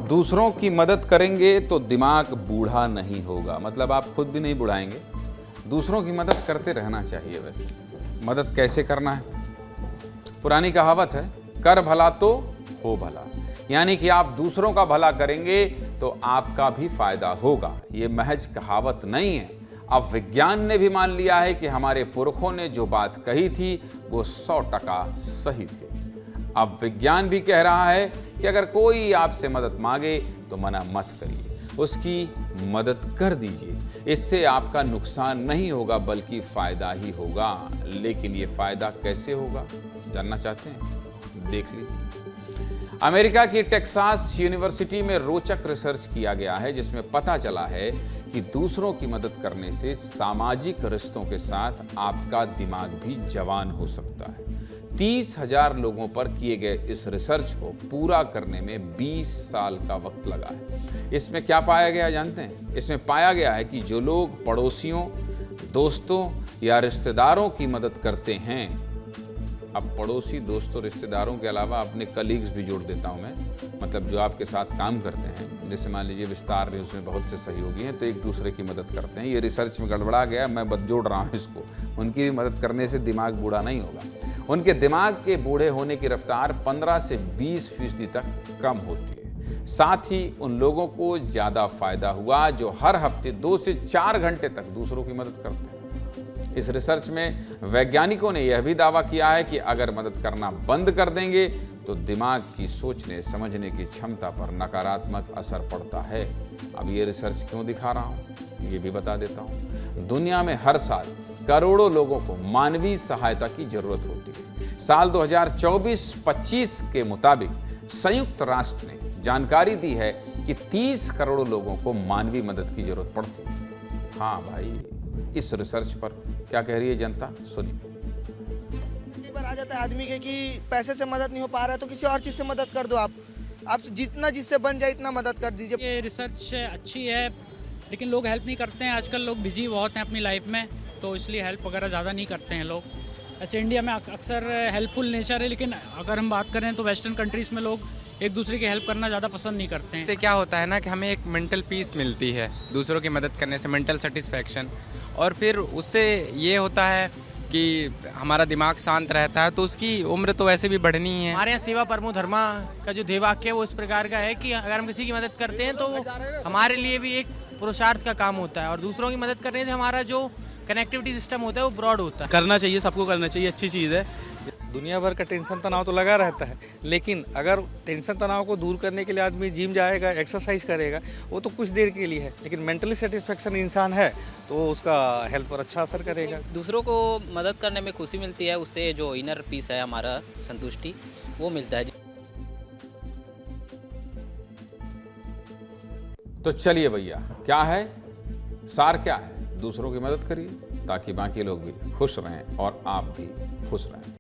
दूसरों की मदद करेंगे तो दिमाग बूढ़ा नहीं होगा, मतलब आप खुद भी नहीं बुढ़ाएंगे। दूसरों की मदद करते रहना चाहिए। वैसे मदद कैसे करना है? पुरानी कहावत है, कर भला तो हो भला, यानी कि आप दूसरों का भला करेंगे तो आपका भी फायदा होगा। ये महज कहावत नहीं है, अब विज्ञान ने भी मान लिया है कि हमारे पुरखों ने जो बात कही थी वो 100% सही थी। अब विज्ञान भी कह रहा है कि अगर कोई आपसे मदद मांगे तो मना मत करिए, उसकी मदद कर दीजिए। इससे आपका नुकसान नहीं होगा बल्कि फायदा ही होगा। लेकिन ये फायदा कैसे होगा, जानना चाहते हैं? देख लीजिए। अमेरिका की टेक्सास यूनिवर्सिटी में रोचक रिसर्च किया गया है, जिसमें पता चला है कि दूसरों की मदद करने से सामाजिक रिश्तों के साथ आपका दिमाग भी जवान हो सकता है। 30,000 लोगों पर किए गए इस रिसर्च को पूरा करने में 20 साल का वक्त लगा है। इसमें क्या पाया गया जानते हैं? इसमें पाया गया है कि जो लोग पड़ोसियों, दोस्तों या रिश्तेदारों की मदद करते हैं, अब पड़ोसी, दोस्तों, रिश्तेदारों के अलावा अपने कलीग्स भी जोड़ देता हूं मैं, मतलब जो आपके साथ काम करते हैं, जैसे मान लीजिए विस्तार में उसमें बहुत से सहयोगी हैं, तो एक दूसरे की मदद करते हैं। ये रिसर्च में गड़बड़ा गया, मैं बस जोड़ रहा हूँ इसको। उनकी भी मदद करने से दिमाग बूढ़ा नहीं होगा। उनके दिमाग के बूढ़े होने की रफ्तार 15 से 20% तक कम होती है। साथ ही उन लोगों को ज़्यादा फायदा हुआ जो हर हफ्ते 2 से 4 घंटे तक दूसरों की मदद करते हैं। इस रिसर्च में वैज्ञानिकों ने यह भी दावा किया है कि अगर मदद करना बंद कर देंगे तो दिमाग की सोचने समझने की क्षमता पर नकारात्मक असर पड़ता है। अब ये रिसर्च क्यों दिखा रहा हूँ, ये भी बता देता हूँ। दुनिया में हर साल करोड़ों लोगों को मानवीय सहायता की जरूरत होती है। साल 2024-25 के मुताबिक संयुक्त राष्ट्र ने जानकारी दी है कि 30 करोड़ लोगों को मानवीय मदद की जरूरत पड़ती है। हाँ भाई, इस रिसर्च पर क्या कह रही है जनता, सुनिए। कई बार आ जाता है आदमी के कि पैसे से मदद नहीं हो पा रहा है तो किसी और चीज़ से मदद कर दो। आप जितना जिससे बन जाए इतना मदद कर दीजिए। ये रिसर्च अच्छी है, लेकिन लोग हेल्प नहीं करते हैं। आजकल लोग बिजी बहुत हैं अपनी लाइफ में, तो इसलिए हेल्प वगैरह ज़्यादा नहीं करते हैं लोग। ऐसे इंडिया में अक्सर हेल्पफुल नेचर है, लेकिन अगर हम बात करें तो वेस्टर्न कंट्रीज़ में लोग एक दूसरे की हेल्प करना ज़्यादा पसंद नहीं करते हैं। इससे क्या होता है ना कि हमें एक मेंटल पीस मिलती है दूसरों की मदद करने से, मेंटल सेटिस्फैक्शन, और फिर उससे ये होता है कि हमारा दिमाग शांत रहता है, तो उसकी उम्र तो वैसे भी बढ़नी ही है। हमारे यहाँ सेवा परमो धर्मा का जो ध्येयवाक्य है वो इस प्रकार का है कि अगर हम किसी की मदद करते हैं तो हमारे लिए भी एक पुरुषार्थ का काम होता है, और दूसरों की मदद करने से हमारा जो कनेक्टिविटी सिस्टम होता है वो ब्रॉड होता है। करना चाहिए, सबको करना चाहिए, अच्छी चीज़ है। दुनिया भर का टेंशन तनाव तो लगा रहता है, लेकिन अगर टेंशन तनाव को दूर करने के लिए आदमी जिम जाएगा, एक्सरसाइज करेगा, वो तो कुछ देर के लिए है, लेकिन मेंटली सेटिस्फेक्शन इंसान है तो उसका हेल्थ पर अच्छा असर करेगा। दूसरों को मदद करने में खुशी मिलती है, उससे जो इनर पीस है हमारा, संतुष्टि, वो मिलता है। तो चलिए भैया, क्या है सार, क्या है? दूसरों की मदद करिए ताकि बाकी लोग भी खुश रहें और आप भी खुश रहें।